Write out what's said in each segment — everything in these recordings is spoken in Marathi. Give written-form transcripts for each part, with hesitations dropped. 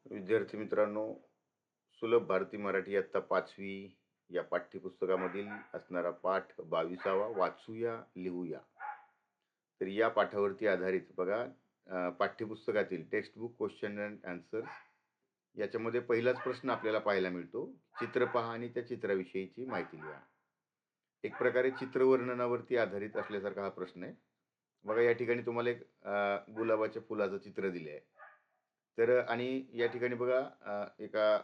विद्यार्थी मित्रांनो, सुलभ भारती मराठी इयत्ता 5वी या पाठ्यपुस्तकामधील असणारा पाठ 22वा वाचूया लिहूया. तर या पाठावरती आधारित बघा, पाठ्यपुस्तकातील टेक्स्टबुक क्वेश्चन अँड आन्सर्स याच्यामध्ये पहिलाच प्रश्न आपल्याला पाहायला मिळतो. चित्र पहा आणि त्या चित्राविषयीची माहिती लिहा. एक प्रकारे चित्रवर्णनावरती आधारित असल्यासारखा हा प्रश्न आहे. बघा, या ठिकाणी तुम्हाला एक गुलाबाच्या फुलाचं चित्र दिले आहे. तर आणि या ठिकाणी बघा, एका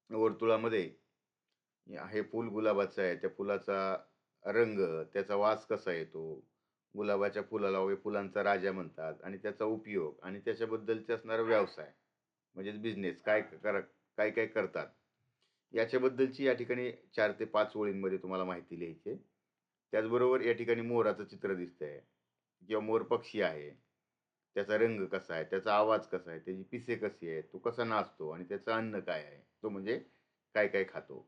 वर्तुळामध्ये हे फूल गुलाबाचं आहे. त्या फुलाचा रंग, त्याचा वास कसा येतो, गुलाबाच्या फुलाला वगैरे फुलांचा राजा म्हणतात आणि त्याचा उपयोग आणि त्याच्याबद्दलचे असणारा व्यवसाय म्हणजेच बिझनेस काय काय करतात याच्याबद्दलची या ठिकाणी 4 ते 5 ओळींमध्ये तुम्हाला माहिती लिहायची आहे. त्याचबरोबर या ठिकाणी मोराचं चित्र दिसतंय किंवा मोर पक्षी आहे. त्याचा रंग कसा आहे, त्याचा आवाज कसा आहे, त्याची पिसे कशी आहे, तो कसा नाचतो आणि त्याचं अन्न काय आहे, तो म्हणजे काय काय खातो.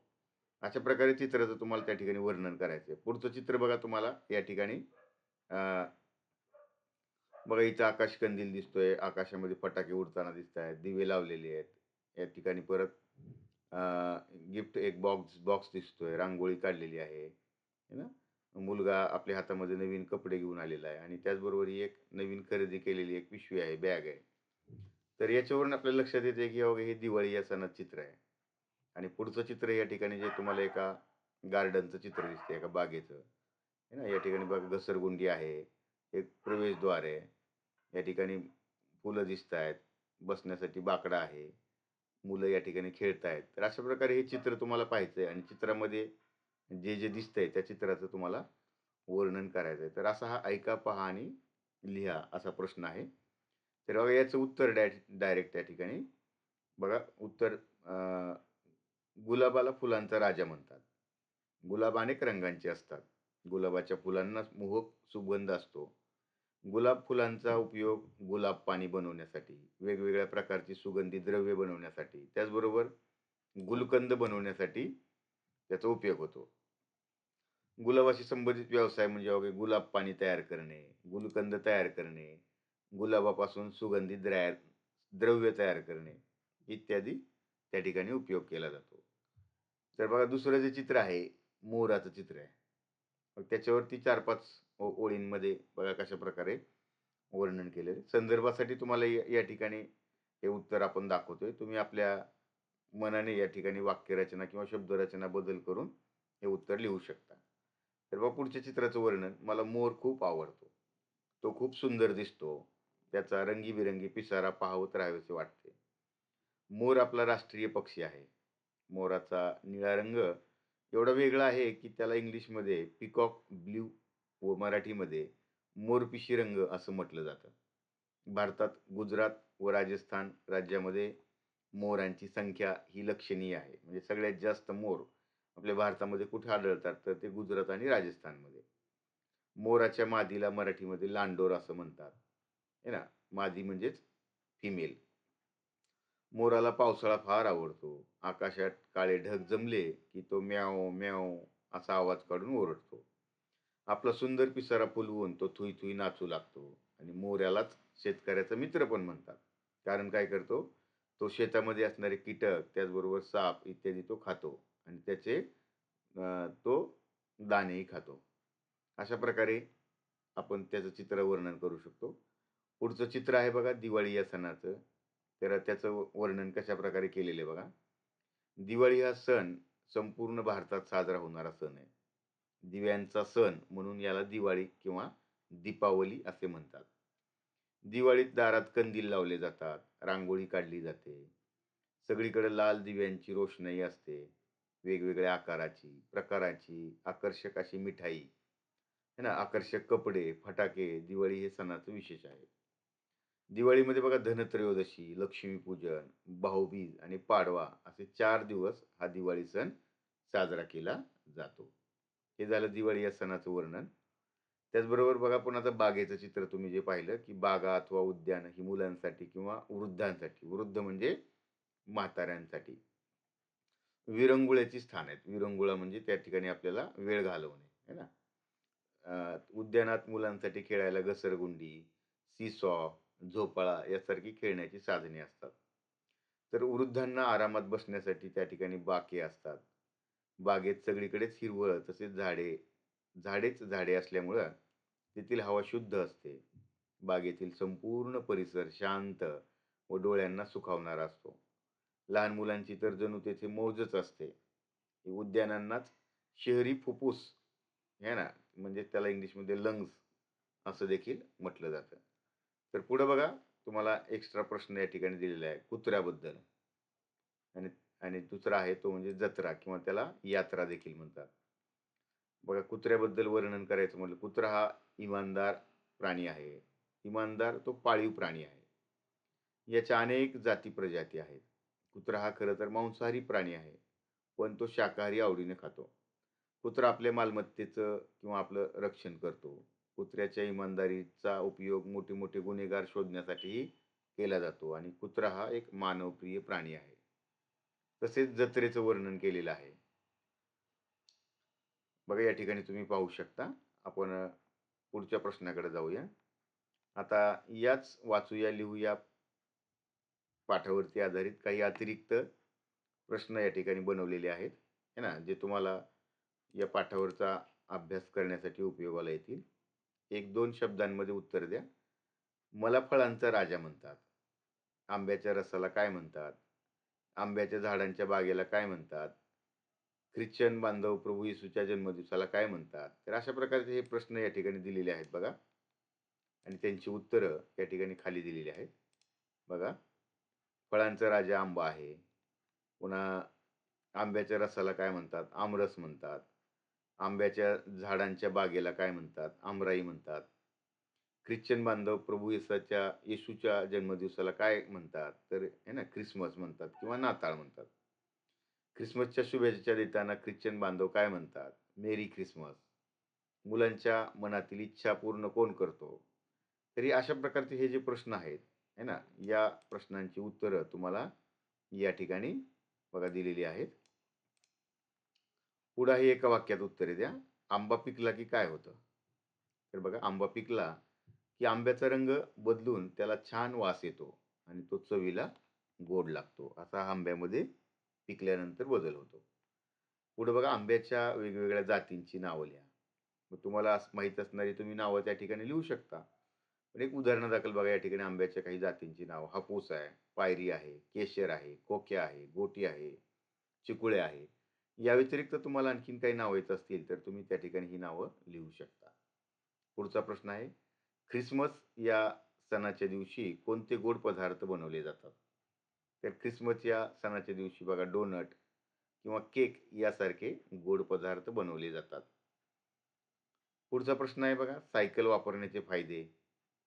अशा प्रकारे चित्राचं तुम्हाला त्या ठिकाणी वर्णन करायचं आहे. पुढचं चित्र बघा तुम्हाला या ठिकाणी. बघा, इथं आकाश कंदील दिसतोय, आकाशामध्ये फटाके उडताना दिसत आहेत, दिवे लावलेले आहेत. या ठिकाणी परत गिफ्ट एक बॉक्स बॉक्स दिसतोय, रांगोळी काढलेली आहे है ना. मुलगा आपल्या हातामध्ये नवीन कपडे घेऊन आलेला आहे आणि त्याचबरोबर ही एक नवीन खरेदी केलेली एक पिशवी आहे, बॅग आहे. तर याच्यावरून आपल्या लक्षात येते की बाबा हे दिवाळी या सणात चित्र आहे. आणि पुढचं चित्र या ठिकाणी जे तुम्हाला एका गार्डनचं चित्र दिसते, एका बागेचं आहे ना. या ठिकाणी बघा, घसरगुंडी आहे, एक प्रवेशद्वार आहे. या ठिकाणी फुलं दिसत आहेत, बसण्यासाठी बाकडं आहे, मुलं या ठिकाणी खेळतायत. तर अशा प्रकारे हे चित्र तुम्हाला पाहायचंय आणि चित्रामध्ये जे जे दिसतंय त्या चित्राचं तुम्हाला वर्णन करायचं आहे. तर असा हा ऐका, पहा आणि लिहा असा प्रश्न आहे. तर बघा, याचं उत्तर डायरेक्ट त्या ठिकाणी बघा उत्तर. गुलाबाला फुलांचा राजा म्हणतात. गुलाब अनेक रंगांचे असतात. गुलाबाच्या फुलांना मोहक सुगंध असतो. गुलाब फुलांचा उपयोग गुलाब पाणी बनवण्यासाठी, वेगवेगळ्या प्रकारची सुगंधी द्रव्ये बनवण्यासाठी, त्याचबरोबर गुलकंद बनवण्यासाठी त्याचा उपयोग होतो. गुलाबाशी संबंधित व्यवसाय म्हणजे वगैरे गुलाब पाणी तयार करणे, गुलकंद तयार करणे, गुलाबापासून सुगंधित द्रव्य तयार करणे इत्यादी त्या ठिकाणी उपयोग केला जातो. तर बघा, दुसरं जे चित्र आहे, मोराचं चित्र आहे. मग त्याच्यावरती 4-5 ओळींमध्ये बघा कशा प्रकारे वर्णन केलेलं आहे. संदर्भासाठी तुम्हाला या ठिकाणी हे उत्तर आपण दाखवतोय. तुम्ही आपल्या मनाने या ठिकाणी वाक्यरचना किंवा शब्दरचना बदल करून हे उत्तर लिहू शकता. तर बघा, पुढच्या चित्राचं वर्णन. मला मोर खूप आवडतो. तो खूप सुंदर दिसतो. त्याचा रंगीबिरंगी पिसारा पाहत राहावेसे वाटते. मोर आपला राष्ट्रीय पक्षी आहे. मोराचा निळा रंग एवढा वेगळा आहे की त्याला इंग्लिशमध्ये पिकॉक ब्ल्यू व मराठीमध्ये मोरपिशी रंग असं म्हटलं जातं. भारतात गुजरात व राजस्थान राज्यामध्ये मोरांची संख्या ही लक्षणीय आहे. म्हणजे सगळ्यात जास्त मोर आपल्या भारतामध्ये कुठे आढळतात, तर ते गुजरात आणि राजस्थानमध्ये. मोराच्या मादीला मराठीमध्ये लांडोर असं म्हणतात, है ना. मादी म्हणजेच फिमेल. मोराला पावसाळा फार आवडतो. आकाशात काळे ढग जमले की तो म्याव म्याव असा आवाज काढून ओरडतो. आपला सुंदर पिसारा फुलवून तो थुई थुई नाचू लागतो. आणि मोऱ्यालाच शेतकऱ्याचा मित्र पण म्हणतात. कारण काय करतो, तो शेतामध्ये असणारे कीटक, त्याचबरोबर साप इत्यादी तो खातो आणि त्याचे तो दाणेही खातो. अशा प्रकारे आपण त्याचं चित्र वर्णन करू शकतो. पुढचं चित्र आहे बघा, दिवाळी या सणाचं. तर त्याचं वर्णन कशा प्रकारे केलेलं आहे बघा. दिवाळी हा सण संपूर्ण भारतात साजरा होणारा सण आहे. दिव्यांचा सण म्हणून याला दिवाळी किंवा दीपावली असे म्हणतात. दिवाळीत दारात कंदील लावले जातात, रांगोळी काढली जाते. सगळीकडे लाल दिव्यांची रोषणाई असते. वेगवेगळ्या आकाराची, प्रकाराची, आकर्षक अशी मिठाई, है ना, आकर्षक कपडे, फटाके. दिवाळी हे सणाचं विशेष आहे. दिवाळीमध्ये बघा, धनत्रयोदशी, लक्ष्मीपूजन, भाऊबीज आणि पाडवा असे 4 दिवस हा दिवाळी सण साजरा केला जातो. हे झालं दिवाळी या सणाचं वर्णन. त्याचबरोबर बघा, पण आता बागेचं चित्र तुम्ही जे पाहिलं, की बागा अथवा उद्यान ही मुलांसाठी किंवा वृद्धांसाठी, वृद्ध म्हणजे म्हाताऱ्यांसाठी विरंगुळ्याची स्थान आहेत. विरंगुळा म्हणजे त्या ठिकाणी आपल्याला वेळ घालवणे, है ना. उद्यानात मुलांसाठी खेळायला घसरगुंडी, सीसॉ, झोपाळा यासारखी खेळण्याची साधने असतात. तर वृद्धांना आरामात बसण्यासाठी त्या ठिकाणी बाके असतात. बागेत सगळीकडेच हिरवळ, तसेच झाडेच झाडे असल्यामुळं तेथील हवा शुद्ध असते. बागेतील संपूर्ण परिसर शांत व डोळ्यांना सुखावणारा असतो. लहान मुलांची तर जणू तेथे मौजच असते. उद्यानांनाच शहरी फुफ्फुस आहे ना, म्हणजे त्याला इंग्लिशमध्ये लंग्स असं देखील म्हटलं जातं. तर पुढे बघा, तुम्हाला एक्स्ट्रा प्रश्न या ठिकाणी दिलेला आहे कुत्र्याबद्दल. आणि आणि दुसरा आहे तो म्हणजे जत्रा किंवा त्याला यात्रा देखील म्हणतात. बघा, कुत्र्याबद्दल वर्णन करायचं म्हटलं, कुत्रा हा इमानदार प्राणी आहे. इमानदार तो पाळीव प्राणी आहे. याच्या अनेक जाती प्रजाती आहेत. कुत्रा हा खरं तर मांसाहारी प्राणी आहे, पण तो शाकाहारी आवडीने खातो. कुत्रा आपल्या मालमत्तेचं किंवा आपलं रक्षण करतो. कुत्र्याच्या इमानदारीचा उपयोग मोठे मोठे गुन्हेगार शोधण्यासाठीही केला जातो आणि कुत्रा हा एक मानवप्रिय प्राणी आहे. तसेच जत्रेचं वर्णन केलेलं आहे. बघा, या ठिकाणी तुम्ही पाहू शकता. आपण पुढच्या प्रश्नाकडे जाऊया. आता याच वाचूया, लिहूया पाठावरती आधारित काही अतिरिक्त प्रश्न या ठिकाणी बनवलेले आहेत, है ना, जे तुम्हाला या पाठावरचा अभ्यास करण्यासाठी उपयोगाला येतील. एक दोन शब्दांमध्ये उत्तर द्या. मला फळांचा राजा म्हणतात. आंब्याच्या रसाला काय म्हणतात? आंब्याच्या झाडांच्या बागेला काय म्हणतात? ख्रिश्चन बांधव प्रभू येशूच्या जन्मदिवसाला काय म्हणतात? तर अशा प्रकारचे हे प्रश्न या ठिकाणी दिलेले आहेत बघा, आणि त्यांची उत्तरं या ठिकाणी खाली दिलेली आहेत. बघा, फळांचा राजा आंबा आहे. पुन्हा आंब्याच्या रसाला काय म्हणतात? आमरस म्हणतात. आंब्याच्या झाडांच्या बागेला काय म्हणतात? आमराई म्हणतात. ख्रिश्चन बांधव प्रभू येशूच्या जन्मदिवसाला काय म्हणतात? तर आहे ना, ख्रिसमस म्हणतात किंवा नाताळ म्हणतात. ख्रिसमसच्या शुभेच्छा देताना ख्रिश्चन बांधव काय म्हणतात? मेरी ख्रिसमस. मुलांच्या मनातील इच्छा पूर्ण कोण करतो? तरी अशा प्रकारचे हे जे प्रश्न आहेत, है ना, या प्रश्नांची उत्तरं तुम्हाला या ठिकाणी बघा दिलेली आहेत. पुढे एका वाक्यात उत्तरे द्या. आंबा पिकला की काय होतं? तर बघा, आंबा पिकला की आंब्याचा रंग बदलून त्याला छान वास येतो आणि तो चवीला गोड लागतो. असा हा आंब्यामध्ये पिकल्यानंतर बदल होतो. पुढे बघा, आंब्याच्या वेगवेगळ्या जातींची नावं लिहा. मग तुम्हाला माहीत असणारी तुम्ही नावं त्या ठिकाणी लिहू शकता. पण एक उदाहरणादाखल बघा, या ठिकाणी आंब्याच्या काही जातींची नावं: हापूस आहे, पायरी आहे, केशर आहे, खोक्या आहे, गोटी आहे, चिकुळे आहे. या व्यतिरिक्त तुम्हाला आणखीन काही नावं येत असतील तर तुम्ही त्या ठिकाणी ही नावं लिहू शकता. पुढचा प्रश्न आहे, ख्रिसमस या सणाच्या दिवशी कोणते गोड पदार्थ बनवले जातात? तर ख्रिसमस या सणाच्या दिवशी बघा, डोनट किंवा केक यासारखे गोड पदार्थ बनवले जातात. पुढचा प्रश्न आहे बघा, सायकल वापरण्याचे फायदे.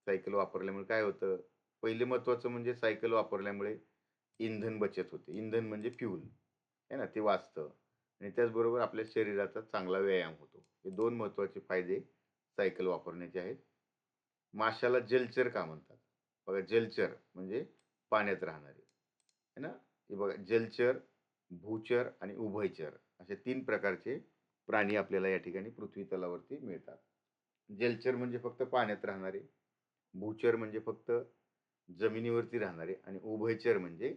सायकल वापरल्यामुळे काय होतं? पहिले महत्वाचं म्हणजे सायकल वापरल्यामुळे इंधन बचत होते. इंधन म्हणजे फ्यूल आहे ना, ते वाचतं. आणि त्याचबरोबर आपल्या शरीराचा चांगला व्यायाम होतो. हे दोन महत्वाचे फायदे सायकल वापरण्याचे आहेत. माशाला जलचर का म्हणतात? बघा, जलचर म्हणजे पाण्यात राहणारे, है ना. हे बघा, जलचर, भूचर आणि उभयचर असे तीन प्रकारचे प्राणी आपल्याला या ठिकाणी पृथ्वी तलावरती मिळतात. जलचर म्हणजे फक्त पाण्यात राहणारे, भूचर म्हणजे फक्त जमिनीवरती राहणारे, आणि उभयचर म्हणजे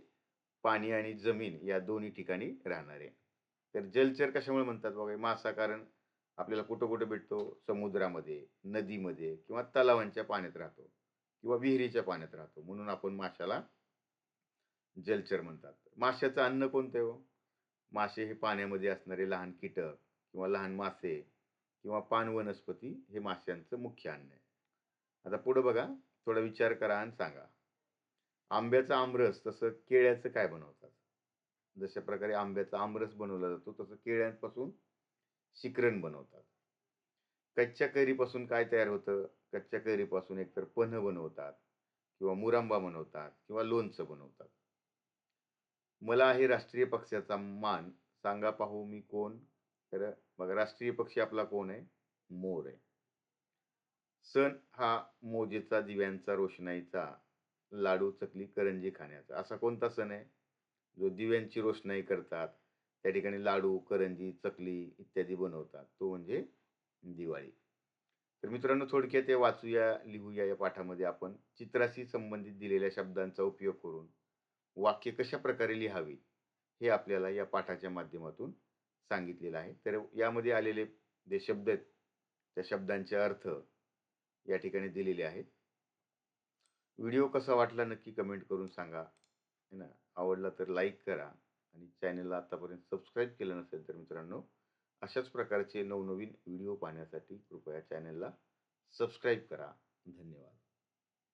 पाणी आणि जमीन या दोन्ही ठिकाणी राहणारे. तर जलचर कशामुळे म्हणतात बघा? मासा कारण आपल्याला कुठं कुठं भेटतो? समुद्रामध्ये, नदीमध्ये किंवा तलावांच्या पाण्यात राहतो किंवा विहिरीच्या पाण्यात राहतो, म्हणून आपण माशाला जलचर म्हणतात. माशाचं अन्न कोणतं आहे हो? मासे हे पाण्यामध्ये असणारे लहान कीटक किंवा लहान मासे किंवा पान वनस्पती हे माशांचं मुख्य अन्न आहे. आता पुढे बघा, थोडा विचार करा आणि सांगा. आंब्याचा आमरस तसं केळ्याचं काय बनवतात? जशा प्रकारे आंब्याचा आमरस बनवला जातो, तसं केळ्यांपासून शिकरण बनवतात. कच्च्या कैरीपासून काय तयार होतं? कच्च्या कैरीपासून एकतर पन्ह बनवतात किंवा मुरांबा बनवतात किंवा लोणचं बनवतात. मला आहे राष्ट्रीय पक्ष्याचा मान, सांगा पाहू मी कोण? तर बघा, राष्ट्रीय पक्षी आपला कोण आहे? मोर आहे. सण हा मोजेचा, दिव्यांचा, रोषणाईचा, लाडू, चकली, करंजी खाण्याचा. असा कोणता सण आहे जो दिव्यांची रोषणाई करतात, त्या ठिकाणी लाडू, करंजी, चकली इत्यादी बनवतात? तो म्हणजे दिवाळी. तर मित्रांनो, थोडक्यात ते वाचूया, लिहूया. या पाठामध्ये आपण चित्राशी संबंधित दिलेल्या शब्दांचा उपयोग करून वाक्य कशा प्रकारे लिहावी हे आपल्याला या पाठाच्या माध्यमातून सांगितलेलं आहे. तर यामध्ये आलेले जे शब्द आहेत, त्या शब्दांचे अर्थ या ठिकाणी दिलेले आहेत. व्हिडिओ कसा वाटला नक्की कमेंट करून सांगा, है ना. आवडला तर लाईक करा आणि चॅनलला आतापर्यंत सबस्क्राईब केलं नसेल तर मित्रांनो, अशाच प्रकारचे नवनवीन व्हिडिओ पाहण्यासाठी कृपया चॅनलला सबस्क्राईब करा. धन्यवाद.